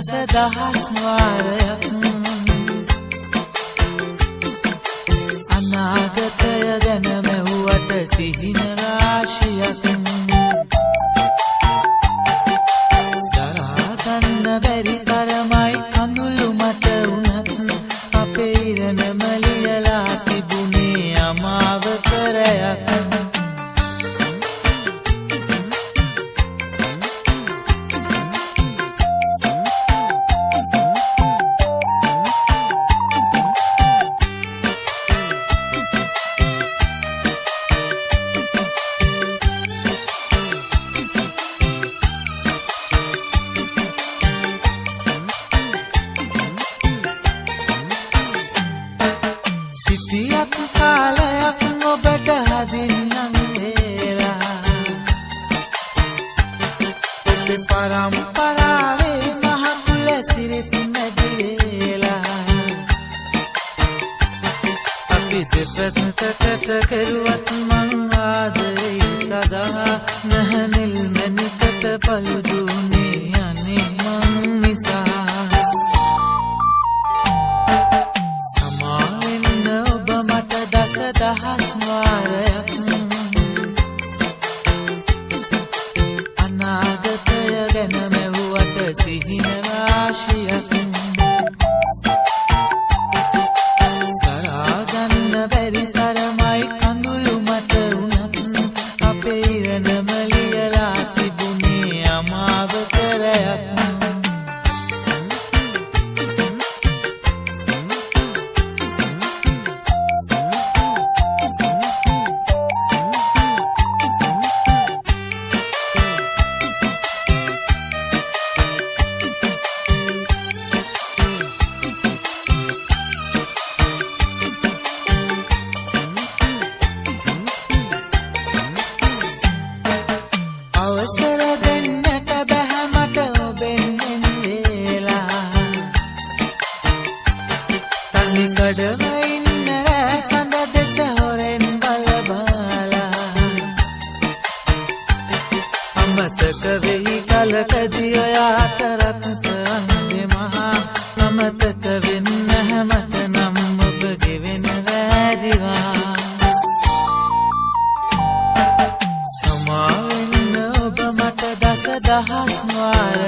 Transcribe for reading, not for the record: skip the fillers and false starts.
දස දහස් වාරයක් අනාගතය ගැන මැව්වට සිහින රාශියක් දරා ගන්න බැරි තරමයි කඳුළු මට වුණත් අපේ ඉරණම ලියලා තිබුණේ අමාව කරයක් සිටියක් කාලයක් ඔබට හදින්නම් වේලා ඔබේ පරම්පරාවේ මහකුල සිරිත් මැදි වේලා අපි දෙපැත්තට කෙරුවත් මං ආදරේ සදා නැහනිල් මැනිකට පළුදුනේ අනේ මං නිසා දහස් වාරයක් අනාගතය ගැන මැව්වට සිහින රාශියක් දරා ගන්න බැරි තරමයි කඳුළු මට වුණත් අපේ ඉරණම ලියලා තිබුණේ අමාව කරයක් අවසර දෙන්නට බැහැ මට ඔබෙන් වෙලා තනි කඩව ඉන්න රෑ සඳ දෙස හොරෙන් බල බාලා අමතක වෙයි කලකදී ඔයාට රත්තරන්ගේ මහා අමතක වෙන්න හැමත නම් ඔබ ගෙවෙන වැදිවා දහස් වාර